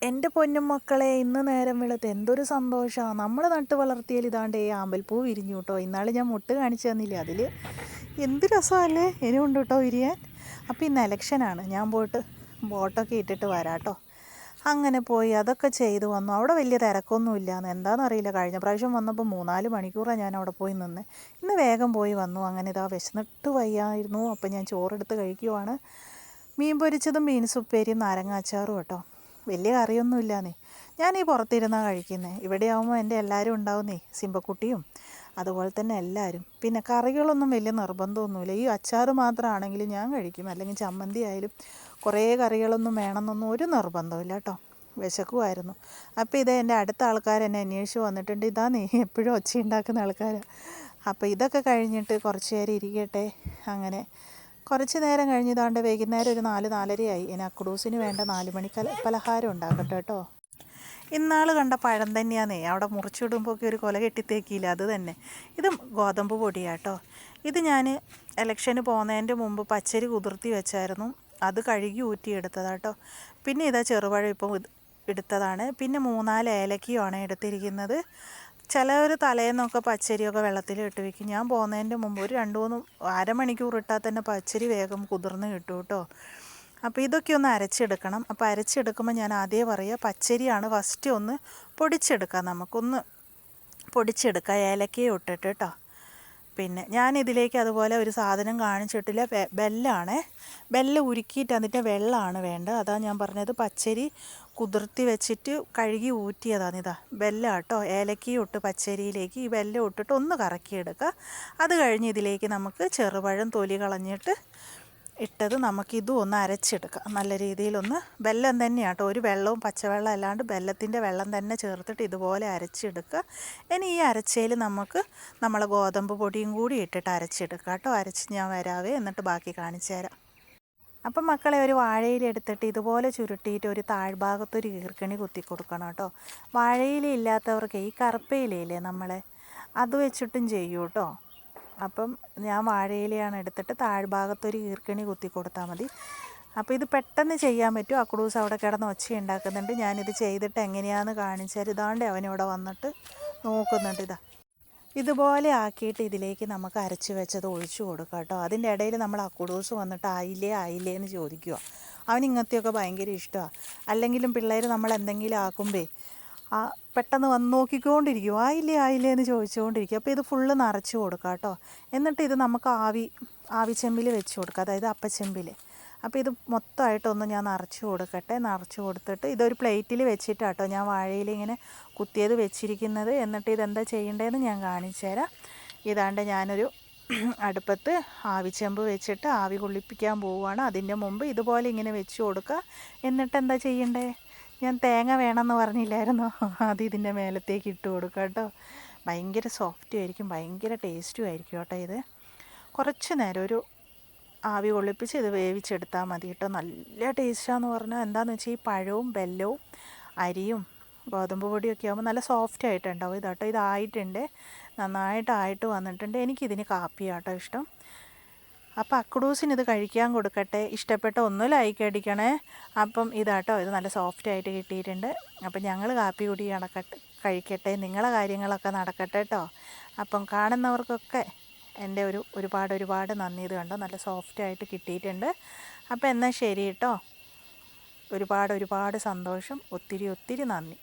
എൻ്റെ പൊന്നും മക്കളെ, ഇന്ന് നേരം വെളുത്ത് എന്തൊരു സന്തോഷമാണ്. നമ്മൾ നട്ട് വളർത്തിയാൽ ഇതാണ്ട് ആമ്പൽപ്പൂ വിരിഞ്ഞു കേട്ടോ. ഇന്നാൾ ഞാൻ മുട്ട് കാണിച്ചു തന്നില്ലേ, അതിൽ എന്ത് രസമല്ലേ ഇനിയുണ്ട് കേട്ടോ വിരിയാൻ. അപ്പോൾ ഇന്ന് ഇലക്ഷനാണ്, ഞാൻ പോയിട്ട് വോട്ടൊക്കെ ഇട്ടിട്ട് വരാം കേട്ടോ. അങ്ങനെ പോയി അതൊക്കെ ചെയ്ത് വന്നു. അവിടെ വലിയ തിരക്കൊന്നും ഇല്ലയെന്ന്, എന്താണെന്നറിയില്ല. കഴിഞ്ഞ പ്രാവശ്യം വന്നപ്പോൾ 3-4 മണിക്കൂറാണ് ഞാൻ അവിടെ പോയി നിന്ന്. ഇന്ന് വേഗം പോയി വന്നു. അങ്ങനെ ഇതാ വിശന്നിട്ട് വയ്യായിരുന്നു. അപ്പോൾ ഞാൻ ചോറെടുത്ത് കഴിക്കുവാണ്. മീൻ പൊരിച്ചതും ബീൻസ് ഉപ്പേരിയും നാരങ്ങ അച്ചാറും കേട്ടോ. വലിയ കറിയൊന്നും ഇല്ലാന്നേ. ഞാനീ പുറത്തിരുന്നാണ് കഴിക്കുന്നത്. ഇവിടെ ആകുമ്പോൾ എൻ്റെ എല്ലാവരും ഉണ്ടാവുന്നേ, സിമ്പക്കുട്ടിയും അതുപോലെ തന്നെ എല്ലാവരും. പിന്നെ കറികളൊന്നും വലിയ നിർബന്ധമൊന്നുമില്ല. ഈ അച്ചാർ മാത്രമാണെങ്കിലും ഞാൻ കഴിക്കും. അല്ലെങ്കിൽ ചമ്മന്തി ആയാലും കുറേ കറികളൊന്നും വേണമെന്നൊന്നും ഒരു നിർബന്ധമില്ല കേട്ടോ. വിശക്കുമായിരുന്നു. അപ്പോൾ ഇത് എൻ്റെ അടുത്ത ആൾക്കാർ എന്നെ അന്വേഷിച്ച് വന്നിട്ടുണ്ട്. ഇതാ നീ എപ്പോഴും ഒച്ച ഉണ്ടാക്കുന്ന ആൾക്കാരാണ്. അപ്പോൾ ഇതൊക്കെ കഴിഞ്ഞിട്ട് കുറച്ച് നേരം ഇരിക്കട്ടെ. അങ്ങനെ കുറച്ച് നേരം കഴിഞ്ഞതാണ്ട് വൈകുന്നേരം ഒരു 4-4:30 ഇനി അക്കുഡൂസിന് വേണ്ട 4 മണി പലഹാരം ഉണ്ടാക്കട്ടെ കേട്ടോ. ഇന്നാൾ കണ്ട പഴം തന്നെയാന്നേ, അവിടെ മുറിച്ചിടുമ്പോഴൊക്കെ ഒരു കൊല കെട്ടിത്തേക്കിയില്ല, അത് തന്നെ. ഇത് ഗോതമ്പ് പൊടിയാട്ടോ. ഇത് ഞാൻ ഇലക്ഷന് പോകുന്നതിൻ്റെ മുമ്പ് പച്ചരി കുതിർത്തി വെച്ചായിരുന്നു, അത് കഴുകി ഊറ്റിയെടുത്തതാട്ടോ. പിന്നെ ഇതാ ചെറുപഴം ഇപ്പം എടുത്തതാണ്. പിന്നെ 3-4 ഏലക്കയുമാണ് എടുത്തിരിക്കുന്നത്. ചിലവർ തലേന്നൊക്കെ പച്ചരിയൊക്കെ വെള്ളത്തിൽ ഇട്ട് വയ്ക്കും. ഞാൻ പോകുന്നതിൻ്റെ മുമ്പ് ഒരു 2-3 അരമണിക്കൂർ ഇട്ടാൽ തന്നെ പച്ചരി വേഗം കുതിർന്ന് കിട്ടും കേട്ടോ. അപ്പോൾ ഇതൊക്കെ ഒന്ന് അരച്ചെടുക്കണം. അപ്പോൾ അരച്ചെടുക്കുമ്പോൾ ഞാൻ ആദ്യം പറയുക, പച്ചരിയാണ് ഫസ്റ്റ് ഒന്ന് പൊടിച്ചെടുക്കാം. നമുക്കൊന്ന് പൊടിച്ചെടുക്കാം, ഏലക്കയും ഇട്ടിട്ട് കേട്ടോ. പിന്നെ ഞാനിതിലേക്ക് അതുപോലെ ഒരു സാധനം കാണിച്ചിട്ടില്ല, ബെല്ലാണ്. ബെല്ല് ഉരുക്കിയിട്ട് അതിൻ്റെ വെള്ളമാണ് വേണ്ടത്. അതാണ് ഞാൻ പറഞ്ഞത്. പച്ചരി കുതിർത്തി വെച്ചിട്ട് കഴുകി ഊറ്റിയതാണ്. ഇതാ ബെല്ലാട്ടോ. ഏലക്കയും ഇട്ട് പച്ചരിയിലേക്ക് ഈ ബെല്ല് ഇട്ടിട്ട് ഒന്ന് കറക്കിയെടുക്കുക. അത് കഴിഞ്ഞ് ഇതിലേക്ക് നമുക്ക് ചെറുപഴം തൊലി കളഞ്ഞിട്ട് ഇട്ടത് നമുക്കിതും ഒന്ന് അരച്ചെടുക്കാം നല്ല രീതിയിലൊന്ന്. ബെല്ലം തന്നെയാണ് കേട്ടോ, ഒരു വെള്ളവും പച്ചവെള്ളം അല്ലാണ്ട് ബെല്ലത്തിൻ്റെ വെള്ളം തന്നെ ചേർത്തിട്ട് ഇതുപോലെ അരച്ചെടുക്കുക. ഇനി ഈ അരച്ചയിൽ നമുക്ക് നമ്മളെ ഗോതമ്പ് പൊടിയും കൂടി ഇട്ടിട്ട് അരച്ചെടുക്കുക കേട്ടോ. അരച്ച് ഞാൻ വരാവേ, എന്നിട്ട് ബാക്കി കാണിച്ചു തരാം. അപ്പം മക്കളെ, ഒരു വാഴയിലെടുത്തിട്ട് ഇതുപോലെ ചുരുട്ടിയിട്ട് ഒരു താഴ്ഭാഗത്തൊരു ഈർക്കണി കുത്തി കൊടുക്കണം കേട്ടോ. വാഴയില ഇല്ലാത്തവർക്ക് ഈ കറുപ്പയിലയില്ലേ നമ്മളെ, അത് വെച്ചിട്ടും ചെയ്യൂ കേട്ടോ. അപ്പം ഞാൻ വാഴയിലയാണ് എടുത്തിട്ട് താഴ്ഭാഗത്തൊരു ഈർക്കണി കുത്തി കൊടുത്താൽ മതി. അപ്പോൾ ഇത് പെട്ടെന്ന് ചെയ്യാൻ പറ്റും. അക്കുഡൂസ് അവിടെ കിടന്ന് ഒച്ച ഉണ്ടാക്കുന്നുണ്ട്. ഞാനിത് ചെയ്തിട്ട് എങ്ങനെയാണെന്ന് കാണിച്ചാൽ ഇതാണ്ട് അവനിവിടെ വന്നിട്ട് നോക്കുന്നുണ്ട്. ഇതുപോലെ ആക്കിയിട്ട് ഇതിലേക്ക് നമുക്ക് അരച്ച് വെച്ചത് ഒഴിച്ചു കൊടുക്കാം കേട്ടോ. അതിൻ്റെ ഇടയിൽ നമ്മൾ അക്കുഡൂസ് വന്നിട്ട് ആയില്ലേ എന്ന് ചോദിക്കുക. അവന് ഇങ്ങനത്തെയൊക്കെ ഭയങ്കര ഇഷ്ടമാണ്. അല്ലെങ്കിലും പിള്ളേർ നമ്മൾ എന്തെങ്കിലും ആക്കുമ്പേ പെട്ടെന്ന് വന്ന് നോക്കിക്കൊണ്ടിരിക്കും, ആയില്ലേ എന്ന് ചോദിച്ചുകൊണ്ടിരിക്കും. അപ്പോൾ ഇത് ഫുള്ള് നിറച്ച് കൊടുക്കാം കേട്ടോ. എന്നിട്ട് ഇത് നമുക്ക് ആവിച്ചെമ്പിൽ വെച്ച് കൊടുക്കാം, അതായത് അപ്പച്ചെമ്പിൽ. അപ്പോൾ ഇത് മൊത്തമായിട്ടൊന്ന് ഞാൻ നിറച്ച് കൊടുക്കട്ടെ. നിറച്ച് കൊടുത്തിട്ട് ഇതൊരു പ്ലേറ്റിൽ വെച്ചിട്ടാട്ടോ ഞാൻ വാഴയിൽ ഇങ്ങനെ കുത്തിയത് വെച്ചിരിക്കുന്നത്. എന്നിട്ട് ഇതെന്താ ചെയ്യേണ്ടതെന്ന് ഞാൻ കാണിച്ചു തരാം. ഇതാണ്ട് ഞാനൊരു അടുപ്പത്ത് ആവിച്ചെമ്പ് വെച്ചിട്ട് ആവി കൊള്ളിപ്പിക്കാൻ പോവുകയാണ്. അതിൻ്റെ മുമ്പ് ഇതുപോലെ ഇങ്ങനെ വെച്ച് കൊടുക്കുക. എന്നിട്ട് എന്താ ചെയ്യണ്ടേ, ഞാൻ തേങ്ങ വേണമെന്ന് പറഞ്ഞില്ലായിരുന്നോ, അത് ഇതിൻ്റെ മേലത്തേക്ക് ഇട്ട് കൊടുക്കുക കേട്ടോ. ഭയങ്കര സോഫ്റ്റും ആയിരിക്കും, ഭയങ്കര ടേസ്റ്റും ആയിരിക്കും കേട്ടോ. ഇത് കുറച്ച് നേരം ഒരു ആവി കൊള്ളിപ്പിച്ച് ഇത് വേവിച്ചെടുത്താൽ മതി കേട്ടോ. നല്ല ടേസ്റ്റാന്ന് പറഞ്ഞാൽ എന്താണെന്ന് വെച്ചാൽ ഈ പഴവും ബെല്ലവും അരിയും ഗോതമ്പ് പൊടിയൊക്കെ ആകുമ്പോൾ നല്ല സോഫ്റ്റ് ആയിട്ടുണ്ടാവും. ഇതാട്ടോ, ഇതായിട്ടുണ്ട്, നന്നായിട്ടായിട്ട് വന്നിട്ടുണ്ട്. എനിക്കിതിന് കാപ്പിയാട്ടോ ഇഷ്ടം. അപ്പോൾ അക്കുഡൂസിന് ഇത് കഴിക്കാൻ കൊടുക്കട്ടെ. ഇഷ്ടപ്പെട്ട ഒന്ന് ലൈക്ക് അടിക്കണേ. അപ്പം ഇതാട്ടോ, ഇത് നല്ല സോഫ്റ്റായിട്ട് കിട്ടിയിട്ടുണ്ട്. അപ്പം ഞങ്ങൾ കാപ്പി കൂടി കഴിക്കട്ടെ, നിങ്ങളെ കാര്യങ്ങളൊക്കെ നടക്കട്ടെ കേട്ടോ. അപ്പം കാണുന്നവർക്കൊക്കെ എൻ്റെ ഒരുപാട് നന്ദി. ഇത് കണ്ടോ, നല്ല സോഫ്റ്റായിട്ട് കിട്ടിയിട്ടുണ്ട്. അപ്പോൾ എന്നാൽ ശരി കേട്ടോ. ഒരുപാട് സന്തോഷം, ഒത്തിരി നന്ദി.